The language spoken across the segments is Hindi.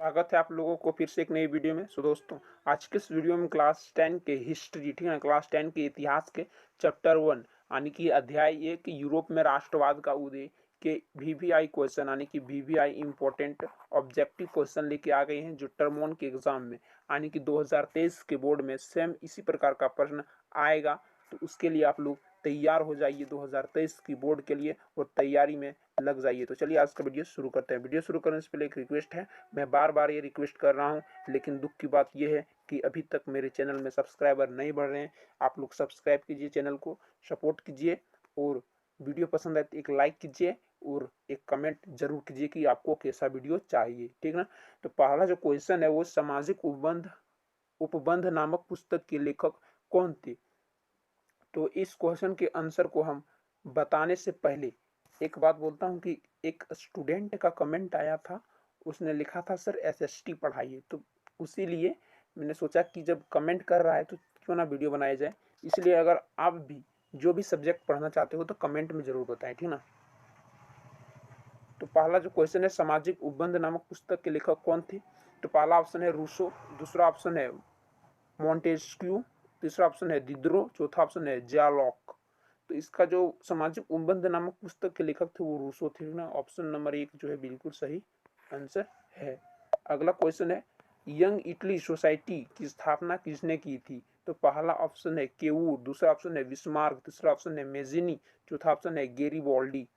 स्वागत है आप लोगों को फिर से एक नई वीडियो में। दोस्तों, आज के इस वीडियो में क्लास 10 के हिस्ट्री, ठीक है, क्लास 10 के इतिहास के चैप्टर 1 यानी कि अध्याय 1 यूरोप में राष्ट्रवाद का उदय के वीवीआई क्वेश्चन यानी कि वीवीआई इंपॉर्टेंट ऑब्जेक्टिव क्वेश्चन लेके आ गए हैं, जो टर्म 1 के एग्जाम में यानी कि 2023 के बोर्ड में सेम इसी प्रकार का प्रश्न आएगा। तो उसके लिए आप लोग तैयार हो जाइए 2023 की बोर्ड के लिए और तैयारी में लग जाइए। तो चलिए आज का वीडियो शुरू करते हैं। वीडियो शुरू करने से पहले एक रिक्वेस्ट है, मैं बार बार ये रिक्वेस्ट कर रहा हूँ, लेकिन दुख की बात यह है कि अभी तक मेरे चैनल में सब्सक्राइबर नहीं बढ़ रहे हैं। आप लोग सब्सक्राइब कीजिए, चैनल को सपोर्ट कीजिए और वीडियो पसंद आए तो एक लाइक कीजिए और एक कमेंट जरूर कीजिए कि आपको कैसा वीडियो चाहिए, ठीक ना। तो पहला जो क्वेश्चन है वो सामाजिक उपबंध नामक पुस्तक के लेखक कौन थे। तो इस क्वेश्चन के आंसर को हम बताने से पहले एक बात बोलता हूँ कि एक स्टूडेंट का कमेंट आया था, उसने लिखा था सर एसएसटी पढ़ाइए। तो उसी लिए मैंने सोचा कि जब कमेंट कर रहा है तो क्यों ना वीडियो बनाया जाए। इसलिए अगर आप भी जो भी सब्जेक्ट पढ़ना चाहते हो तो कमेंट में जरूर बताएं, ठीक ना। तो पहला जो क्वेश्चन है, सामाजिक उपबंध नामक पुस्तक के लेखक कौन थे। तो पहला ऑप्शन है रूसो, दूसरा ऑप्शन है मॉन्टेस्क्यू, तीसरा ऑप्शन है दिद्रो, चौथा ऑप्शन है जियालॉक। तो इसका जो सामाजिक उपबंध नामक पुस्तक के लेखक थे वो रूसो थे ना। ऑप्शन नंबर 1 जो है बिल्कुल सही आंसर है। अगला क्वेश्चन है, यंग इटली सोसाइटी की स्थापना किसने की थी। तो पहला ऑप्शन है केवूर, दूसरा ऑप्शन है बिस्मार्क, तीसरा ऑप्शन है मेजिनी, चौथा ऑप्शन है गेरीबॉल्डी।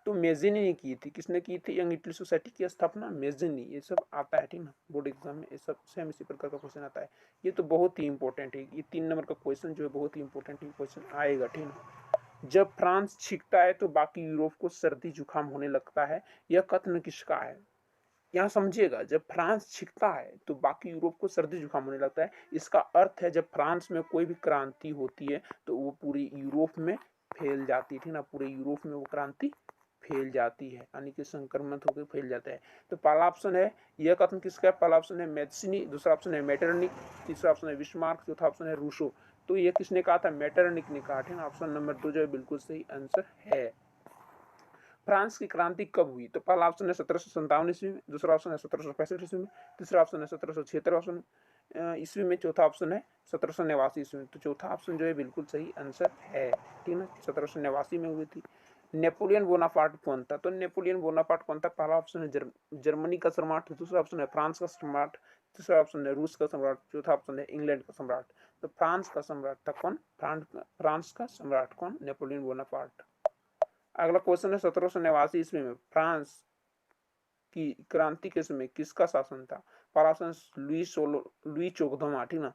तो मेजिनी ने की थी। किसने की थी यंग इटली सोसाइटी की स्थापना? मेजिनी। ये सब आता है, ठीक ना, बोर्ड एग्जाम में ये सब सेम इसी प्रकार का क्वेश्चन आता है। ये तो बहुत ही इंपॉर्टेंट है, ये 3 नंबर का क्वेश्चन जो है बहुत ही इंपॉर्टेंट क्वेश्चन आएगा, ठीक ना। जब फ्रांस छींकता है तो बाकी यूरोप को सर्दी जुकाम होने लगता है, यह कथन किसका है। यहाँ समझिएगा, जब फ्रांस छींकता है तो बाकी यूरोप को सर्दी जुकाम होने लगता है। इसका अर्थ है जब फ्रांस में कोई भी क्रांति होती है तो वो पूरी यूरोप में फैल जाती है, ठीक ना। पूरे यूरोप में वो क्रांति फैल जाती है यानी कि संक्रमित होकर फैल जाता है। तो पहला ऑप्शन है, यह कथन किसका है। पहला ऑप्शन है मेडसिनी, दूसरा ऑप्शन है मेटरनिक, तीसरा ऑप्शन है बिस्मार्क, चौथा ऑप्शन है रूसो। तो ये किसने कहा था? मेटरनिक ने कहा था। ऑप्शन नंबर 2 जो है बिल्कुल सही आंसर है। फ्रांस की क्रांति कब हुई। तो पहला ऑप्शन है 1757 ईस्वी में, दूसरा ऑप्शन है 1765 ईस्वी में, तीसरा ऑप्शन है 1776 ईस्वी में, चौथा ऑप्शन है 1789 ईस्वी में। तो चौथा ऑप्शन जो है बिल्कुल सही आंसर है, ठीक ना। 1789 में हुई थी। नेपोलियन बोनापार्ट कौन था। तो नेपोलियन बोनापार्ट कौन था? पहला ऑप्शन है जर्मनी का सम्राट, दूसरा ऑप्शन है फ्रांस का सम्राट, तीसरा ऑप्शन है रूस का सम्राट, चौथा ऑप्शन है इंग्लैंड का सम्राट। तो फ्रांस का सम्राट था कौन? फ्रांस का सम्राट कौन? Napoleon Bonaparte. अगला क्वेश्चन है 1789 ईस्वी में फ्रांस की क्रांति के समय किसका शासन था। पहला ऑप्शन लुई 14वां, ठीक ना,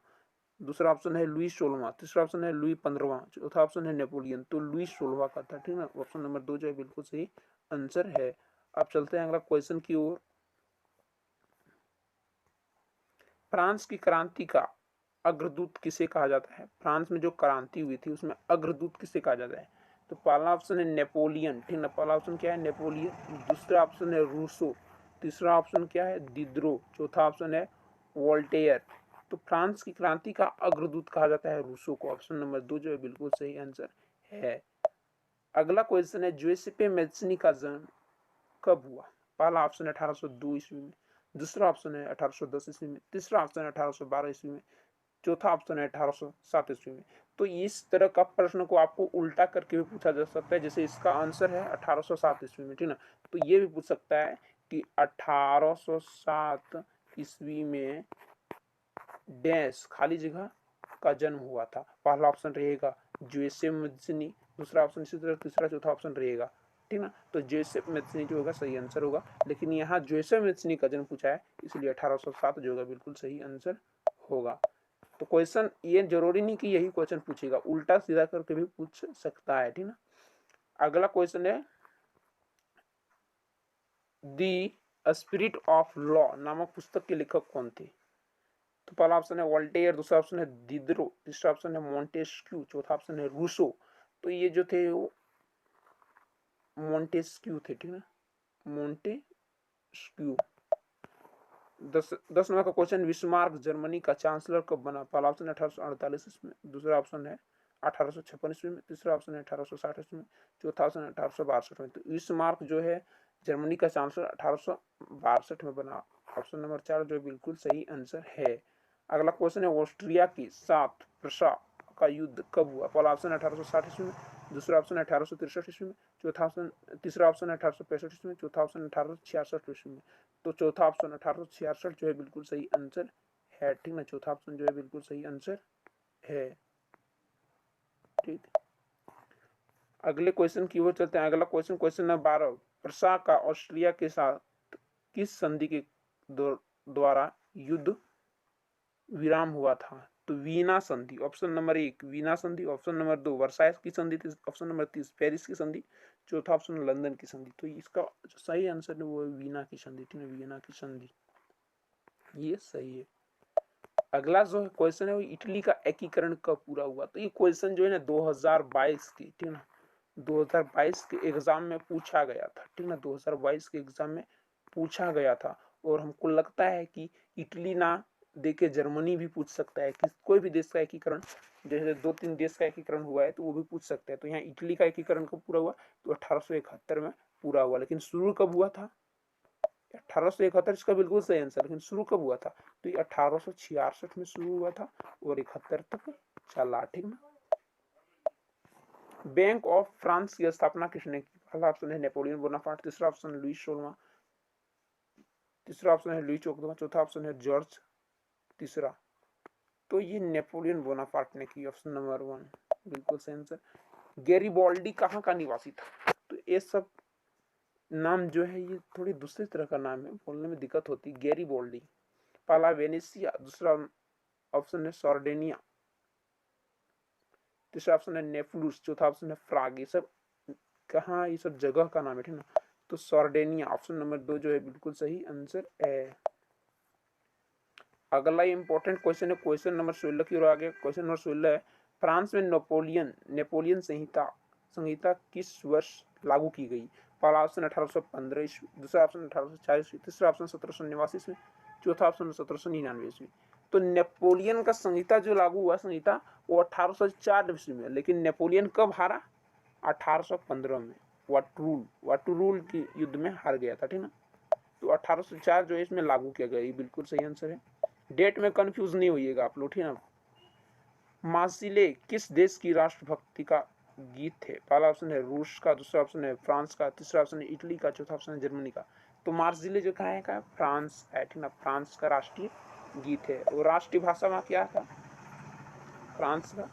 दूसरा ऑप्शन है लुई 16वां, तीसरा ऑप्शन है लुई 15वां, चौथा ऑप्शन है नेपोलियन। तो लुई 16वां का था, ठीक ना। ऑप्शन नंबर 2 जो है बिल्कुल सही आंसर है। अब चलते हैं अगला क्वेश्चन की ओर। फ्रांस की क्रांति का अग्रदूत किसे कहा जाता है। फ्रांस में जो क्रांति हुई थी उसमें अग्रदूत किसे कहा जाता है। तो पहला ऑप्शन है नेपोलियन, ठीक ना। पहला ऑप्शन क्या है? नेपोलियन। दूसरा ऑप्शन है रूसो, तीसरा ऑप्शन क्या है? दिद्रो, चौथा ऑप्शन है वोल्टेयर। तो फ्रांस की क्रांति का अग्रदूत कहा जाता है रूसो को। ऑप्शन नंबर 2 जो है बिल्कुल सही आंसर है। अगला क्वेश्चन है, जुसेप्पे मैज़्ज़नी का जन्म कब हुआ। पहला ऑप्शन है 1802 ईस्वी में, दूसरा ऑप्शन है 1810 ईस्वी में, तीसरा ऑप्शन है 1812 ईस्वी में, चौथा ऑप्शन है 1807 ईस्वी में। तो इस तरह का प्रश्न को आपको उल्टा करके भी पूछा जा सकता है, जैसे इसका आंसर है 1807 ईस्वी में, ठीक ना। तो ये भी पूछ सकता है कि 1807 ईस्वी में डैश खाली जगह का जन्म हुआ था। पहला ऑप्शन रहेगा जोसेफ मैज़्ज़नी, दूसरा ऑप्शन इसी तरह, तीसरा चौथा ऑप्शन रहेगा, ठीक ना। तो जोसेफ मैज़्ज़नी जो होगा सही आंसर होगा, लेकिन यहाँ जोसेफ मैज़्ज़नी का जन्म पूछा है इसलिए 1807 जो होगा बिल्कुल सही आंसर होगा। तो क्वेश्चन ये जरूरी नहीं कि यही क्वेश्चन पूछेगा, उल्टा सीधा करके भी पूछ सकता है, ठीक ना। अगला क्वेश्चन है, दी स्पिरिट ऑफ लॉ नामक पुस्तक के लेखक कौन थे। तो पहला ऑप्शन है वोल्टेयर, दूसरा ऑप्शन है दिदरो, तीसरा ऑप्शन है मोंटेस्क्यू, चौथा ऑप्शन है रूसो। तो ये जो थे वो मोंटेस्क्यू थे, ठीक है, मोंटेस्क्यू। 10 नंबर का क्वेश्चन, विस्मार्क जर्मनी का चांसलर कब बना। पहला ऑप्शन है 1848 ईस्वी में, दूसरा ऑप्शन है 1856 ईस्वी में, तीसरा ऑप्शन है 1860 ईस्वी में, चौथा ऑप्शन है 1862 में। तो विस्मार्क जो है जर्मनी का चांसलर 1862 में बना ऑप्शन नंबर 4 जो बिल्कुल सही आंसर है। अगला क्वेश्चन है ऑस्ट्रिया के साथ प्रशा का युद्ध कब हुआ? पहला ऑप्शन 1860 ईस्वी में, दूसरा ऑप्शन 1863 ईस्वी में, चौथा ऑप्शन तीसरा ऑप्शन 1865 ईस्वी में, चौथा ऑप्शन 1866 ईस्वी में। तो चौथा ऑप्शन 1866 जो है बिल्कुल सही आंसर है, ठीक ना। चौथा ऑप्शन जो है बिल्कुल सही आंसर है, ठीक। अगले क्वेश्चन की ओर चलते हैं। अगला क्वेश्चन, क्वेश्चन नंबर 12, प्रशा का ऑस्ट्रिया के साथ किस संधि के द्वारा युद्ध विराम हुआ था? तो वीना संधि, ऑप्शन नंबर 1 वीना संधि, ऑप्शन नंबर 2 वर्साइस की संधि, ऑप्शन नंबर 3 पेरिस की संधि, चौथा ऑप्शन लंदन की संधि। तो इसका जो सही आंसर है वो है वीना की संधि, ठीक है, वीना की संधि, ये सही है। अगला जो क्वेश्चन है वो इटली का एकीकरण कब पूरा हुआ? तो ये क्वेश्चन जो है ना 2022 की, ठीक ना, 2022 के एग्जाम में पूछा गया था, ठीक ना, 2022 के एग्जाम में पूछा गया था। और हमको लगता है कि इटली ना देके जर्मनी भी पूछ सकता है कि कोई भी देश का एकीकरण, जैसे 2-3 देश का एकीकरण हुआ है तो वो भी पूछ सकते हैं। तो यहाँ इटली का एकीकरण कब पूरा हुआ? तो 1871 में पूरा हुआ। लेकिन शुरू कब हुआ था? 1871 इसका बिल्कुल सही आंसर। लेकिन शुरू कब हुआ था? तो ये 1866 में शुरू हुआ था और 71 तक चला, ठीक ना। बैंक ऑफ फ्रांस की स्थापना किसने की? पहला ऑप्शन है नेपोलियन बोनापार्ट, तीसरा ऑप्शन लुई 16वां, तीसरा ऑप्शन है लुई 14वां, चौथा ऑप्शन है जॉर्ज तीसरा। तो ये नेपोलियन बोनापार्ट ने की, ऑप्शन नंबर 1 बिल्कुल सही आंसर। गैरिबॉल्डी कहाँ का निवासी था? तो ये सब नाम जो है ये थोड़ी दूसरी तरह का नाम है, बोलने में दिक्कत होती है। गैरिबॉल्डी, पहला वेनेसिया, दूसरा ऑप्शन है सार्डिनिया, तीसरा ऑप्शन है नेपलूस, चौथा ऑप्शन है प्राग। ये सब कहाँ, ये सब जगह का नाम है, ठीक ना। तो सार्डिनिया, ऑप्शन नंबर 2 जो है बिल्कुल सही आंसर है। अगला इंपॉर्टेंट क्वेश्चन है क्वेश्चन नंबर 16 की ओर आगे। क्वेश्चन नंबर 16 है, फ्रांस में नेपोलियन संहिता किस वर्ष लागू की गई? पहला ऑप्शन 1815 ईस्वी, दूसरा ऑप्शन 1840 ईस्वी, तीसरा ऑप्शन 1789 ईस्वी, चौथा ऑप्शन 1799 ईस्वी। तो नेपोलियन का संहिता जो लागू हुआ संहिता वो 1804 ईस्वी में, लेकिन नेपोलियन कब हारा? 1815 में वाटरूल की युद्ध में हार गया था, ठीक ना। तो 1804 जो है इसमें लागू किया गया, ये बिल्कुल सही आंसर है। डेट में कंफ्यूज नहीं होइएगा आप लोग, ठीक है ना। मार्सिले किस देश की राष्ट्रभक्ति का गीत है? पहला ऑप्शन है रूस का, दूसरा ऑप्शन है फ्रांस का, तीसरा ऑप्शन है इटली का, चौथा ऑप्शन है जर्मनी का। तो मार्सिले जो कहा है फ्रांस है, ठीक ना, फ्रांस का राष्ट्रीय गीत है। और राष्ट्रीय भाषा में क्या था फ्रांस का?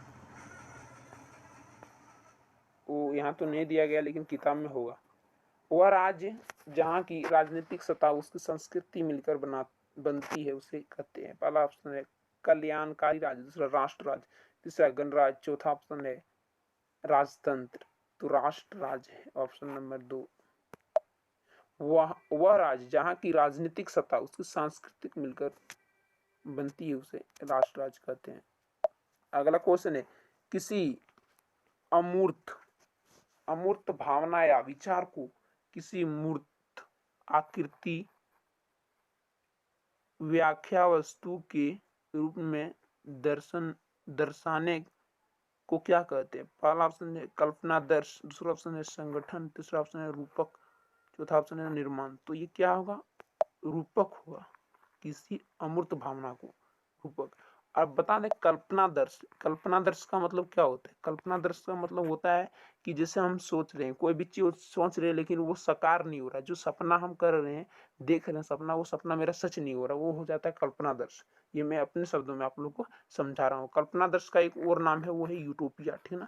वो यहाँ तो नहीं दिया गया लेकिन किताब में होगा। वह राज्य जहाँ की राजनीतिक सत्ता उसकी संस्कृति मिलकर बनती है उसे कहते हैं। पहला ऑप्शन है कल्याणकारी राज्य, दूसरा राष्ट्र राज्य, तीसरा गणराज्य, चौथा ऑप्शन है राजतंत्र। तो राष्ट्र राज्य है ऑप्शन नंबर 2। वह राज्य जहाँ की राजनीतिक सत्ता उसकी सांस्कृतिक मिलकर बनती है उसे राष्ट्र राज्य कहते हैं। अगला क्वेश्चन है, किसी अमूर्त अमूर्त भावना या विचार को किसी मूर्त आकृति व्याख्या वस्तु के रूप में दर्शाने को क्या कहते हैं? पहला ऑप्शन है कल्पना दर्श, दूसरा ऑप्शन है संगठन, तीसरा ऑप्शन है रूपक, चौथा ऑप्शन है निर्माण। तो ये क्या होगा? रूपक होगा, किसी अमूर्त भावना को रूपक। अब बता दें कल्पना दर्श का मतलब क्या होता है? कल्पना दर्श का मतलब होता है कि जैसे हम सोच रहे हैं, कोई भी चीज सोच रहे हैं लेकिन वो साकार नहीं हो रहा, जो सपना हम कर रहे हैं, देख रहे हैं सपना, वो सपना मेरा सच नहीं हो रहा, वो हो जाता है कल्पना दर्श। ये मैं अपने शब्दों में आप लोग को समझा रहा हूँ। कल्पना दर्श का एक और नाम है, वो है यूटोपिया, ठीक ना।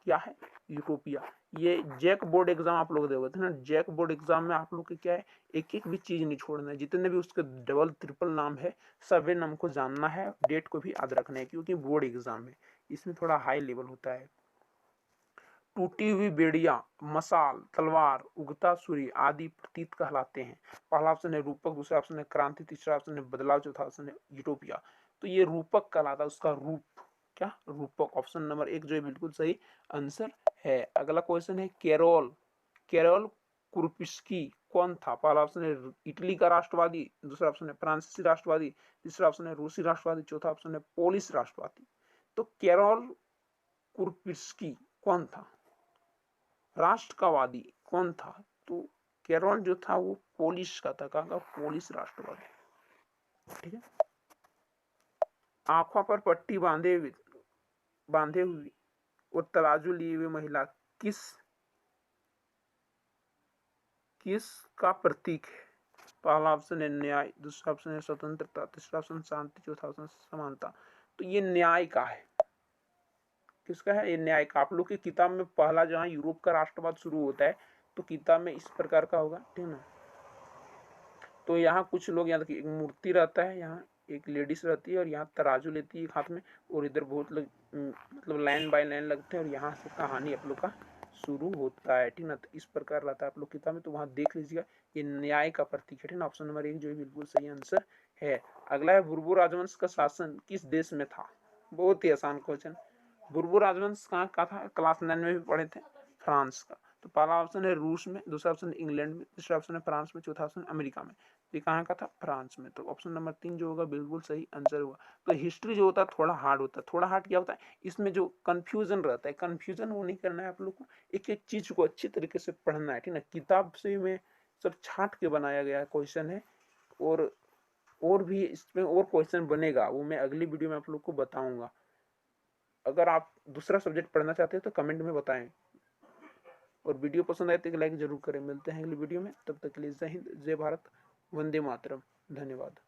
क्या है? यूटोपिया। ये जैक बोर्ड एग्जाम आप लोग देते थे ना, जैक बोर्ड एग्जाम में आप लोग के क्या है, एक एक भी चीज नहीं छोड़ना है, जितने भी उसके डबल ट्रिपल नाम है सभी नाम को जानना है, डेट को भी याद रखना है, क्योंकि बोर्ड एग्जाम है, इसमें थोड़ा हाई लेवल होता है। टूटी हुई बेड़िया, मसाल, तलवार, उगता सूर्य आदि प्रतीत कहलाते हैं। पहला ऑप्शन है रूपक, दूसरा ऑप्शन है क्रांति, तीसरा ऑप्शन है बदलाव, चौथा ऑप्शन है यूटोपिया। तो ये रूपक कहलाता है, उसका रूप क्या? रूपक। ऑप्शन नंबर 1 जो है बिल्कुल सही आंसर है। अगला क्वेश्चन है कैरोल कुरपिस्की कौन था? पहला ऑप्शन है इटली का राष्ट्रवादी, दूसरा ऑप्शन है फ्रांसीसी राष्ट्रवादी, तीसरा ऑप्शन है रूसी राष्ट्रवादी, चौथा ऑप्शन है पोलिश राष्ट्रवादी। तो कैरोल कुरपिस्की कौन था? राष्ट्रवादी कौन था? तो कैरोल जो था वो पोलिश का था। कहाँ का? पोलिश राष्ट्रवादी। ठीक है। आंखों पर पट्टी बांधे हुई और तराजू लिए हुए महिला किस का प्रतीक है? पहला ऑप्शन है न्याय, दूसरा ऑप्शन है स्वतंत्रता, तीसरा ऑप्शन शांति, चौथा ऑप्शन समानता। तो ये न्याय का है। किसका है? ये न्याय का। आप लोग की किताब में पहला जहां यूरोप का राष्ट्रवाद शुरू होता है तो किताब में इस प्रकार का होगा, ठीक है ना। तो यहाँ कुछ लोग, यहाँ देखिए एक मूर्ति रहता है, यहाँ एक लेडीज रहती है और यहाँ तराजू लेती है एक हाथ में, और इधर बहुत लोग मतलब लाइन बाय लाइन लगते हैं और यहाँ से कहानी आप लोग का शुरू होता है, ठीक ना। तो इस प्रकार रहता है आप लोग किताब में, तो वहाँ देख लीजिएगा। ये न्याय का प्रतीक है, ठीक ना। ऑप्शन नंबर 1 जो है बिल्कुल सही आंसर है। अगला है बुर्बु राजवंश का शासन किस देश में था? बहुत ही आसान क्वेश्चन। बुर्बु राजवंश कहाँ का था? क्लास 9 में भी पढ़े थे। फ्रांस का। तो पहला ऑप्शन है रूस में, दूसरा ऑप्शन इंग्लैंड में, तीसरा ऑप्शन है फ्रांस में, चौथा ऑप्शन अमेरिका में। ये कहाँ का था? फ्रांस में। तो ऑप्शन नंबर 3 जो होगा बिल्कुल सही आंसर हुआ। तो हिस्ट्री जो होता है थोड़ा हार्ड होता है। थोड़ा हार्ड क्या होता है? इसमें जो कंफ्यूजन रहता है, कंफ्यूजन वो नहीं करना है आप लोग को। एक एक चीज को अच्छी तरीके से पढ़ना है, ठीक ना। किताब से में सब छाट के बनाया गया क्वेश्चन है, और भी इसमें और क्वेश्चन बनेगा, वो मैं अगली वीडियो में आप लोग को बताऊंगा। अगर आप दूसरा सब्जेक्ट पढ़ना चाहते हैं तो कमेंट में बताएं, और वीडियो पसंद आए तो लाइक जरूर करें। मिलते हैं अगली वीडियो में, तब तक के लिए जय हिंद, जय भारत, वंदे मातरम। धन्यवाद।